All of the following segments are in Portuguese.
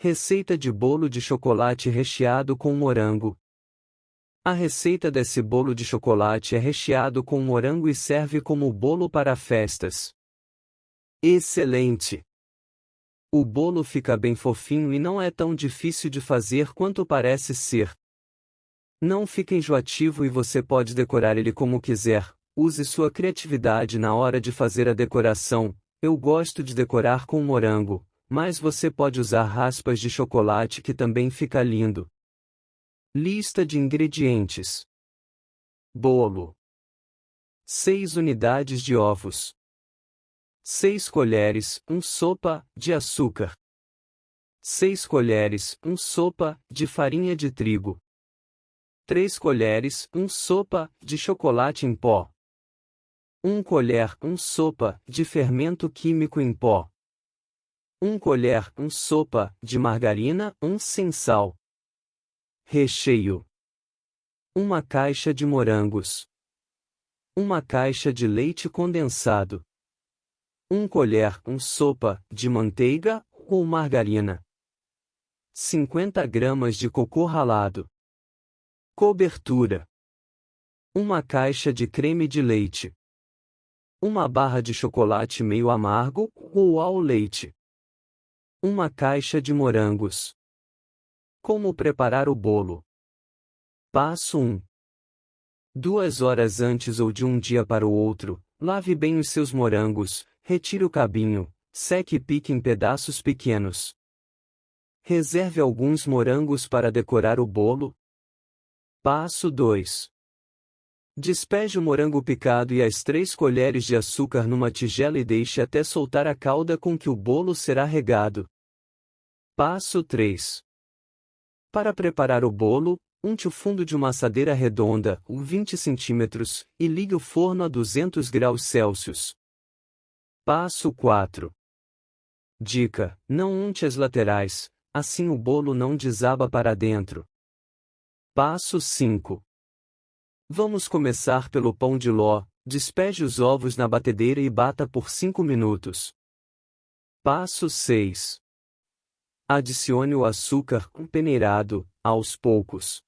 Receita de bolo de chocolate recheado com morango. A receita desse bolo de chocolate é recheado com morango e serve como bolo para festas. Excelente! O bolo fica bem fofinho e não é tão difícil de fazer quanto parece ser. Não fica enjoativo e você pode decorar ele como quiser. Use sua criatividade na hora de fazer a decoração. Eu gosto de decorar com morango, mas você pode usar raspas de chocolate que também fica lindo. Lista de ingredientes: bolo, 6 unidades de ovos, 6 colheres, 1 sopa de açúcar, 6 colheres, 1 sopa de farinha de trigo, 3 colheres, 1 sopa de chocolate em pó, 1 colher, 1 sopa de fermento químico em pó, 1 colher, 1 sopa de margarina, sem sal. Recheio: 1 caixa de morangos, 1 caixa de leite condensado, 1 colher, 1 sopa de manteiga ou margarina, 50 gramas de cocô ralado. Cobertura: 1 caixa de creme de leite, 1 barra de chocolate meio amargo ou ao leite, 1 caixa de morangos. Como preparar o bolo? Passo 1. 2 horas antes ou de um dia para o outro, lave bem os seus morangos, retire o cabinho, seque e pique em pedaços pequenos. Reserve alguns morangos para decorar o bolo. Passo 2. Despeje o morango picado e as 3 colheres de açúcar numa tigela e deixe até soltar a calda com que o bolo será regado. Passo 3. Para preparar o bolo, unte o fundo de uma assadeira redonda, 20 cm, e ligue o forno a 200 graus Celsius. Passo 4. Dica: não unte as laterais, assim o bolo não desaba para dentro. Passo 5. Vamos começar pelo pão de ló. Despeje os ovos na batedeira e bata por 5 minutos. Passo 6. Adicione o açúcar peneirado, aos poucos.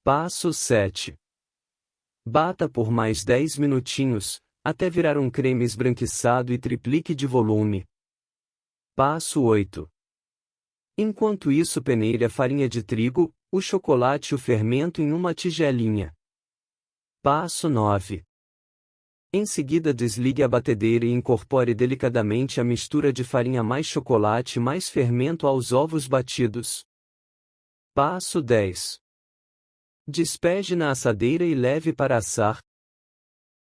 Passo 7. Bata por mais 10 minutinhos, até virar um creme esbranquiçado e triplique de volume. Passo 8. Enquanto isso peneire a farinha de trigo, o chocolate e o fermento em uma tigelinha. Passo 9. Em seguida desligue a batedeira e incorpore delicadamente a mistura de farinha mais chocolate mais fermento aos ovos batidos. Passo 10. Despeje na assadeira e leve para assar.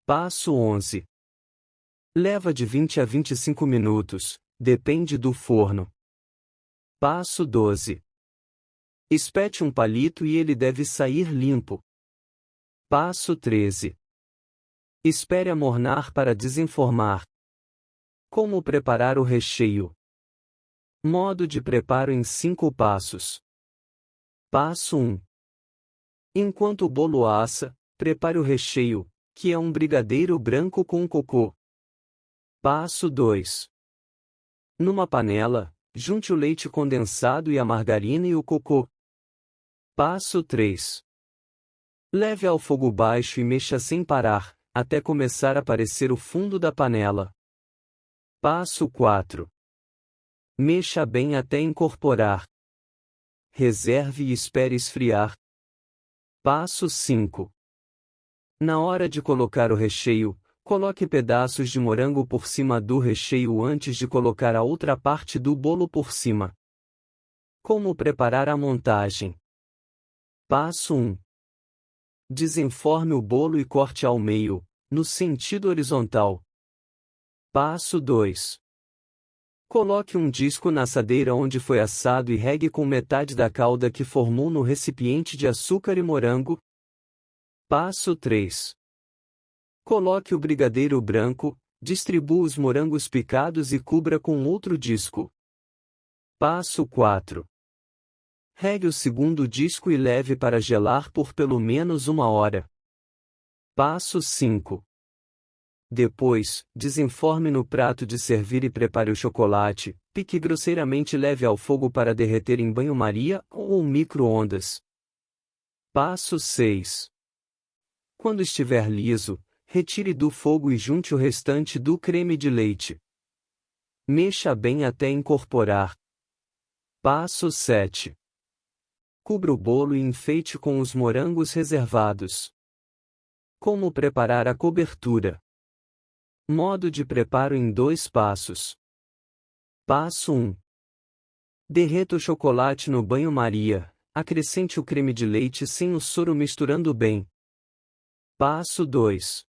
Passo 11. Leva de 20 a 25 minutos, depende do forno. Passo 12. Espete um palito e ele deve sair limpo. Passo 13. Espere amornar para desenformar. Como preparar o recheio? Modo de preparo em 5 passos. Passo 1. Enquanto o bolo assa, prepare o recheio, que é um brigadeiro branco com cocô. Passo 2. Numa panela, junte o leite condensado e a margarina e o cocô. Passo 3. Leve ao fogo baixo e mexa sem parar, até começar a aparecer o fundo da panela. Passo 4. Mexa bem até incorporar. Reserve e espere esfriar. Passo 5. Na hora de colocar o recheio, coloque pedaços de morango por cima do recheio antes de colocar a outra parte do bolo por cima. Como preparar a montagem? Passo 1. Desenforme o bolo e corte ao meio, no sentido horizontal. Passo 2. Coloque um disco na assadeira onde foi assado e regue com metade da calda que formou no recipiente de açúcar e morango. Passo 3. Coloque o brigadeiro branco, distribua os morangos picados e cubra com outro disco. Passo 4. Regue o segundo disco e leve para gelar por pelo menos 1 hora. Passo 5. Depois, desenforme no prato de servir e prepare o chocolate, pique grosseiramente e leve ao fogo para derreter em banho-maria ou micro-ondas. Passo 6. Quando estiver liso, retire do fogo e junte o restante do creme de leite. Mexa bem até incorporar. Passo 7. Cubra o bolo e enfeite com os morangos reservados. Como preparar a cobertura? Modo de preparo em 2 passos. Passo 1. Derreta o chocolate no banho-maria, acrescente o creme de leite sem o soro misturando bem. Passo 2.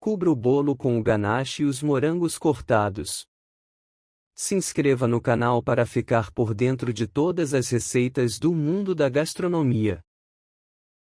Cubra o bolo com o ganache e os morangos cortados. Se inscreva no canal para ficar por dentro de todas as receitas do mundo da gastronomia.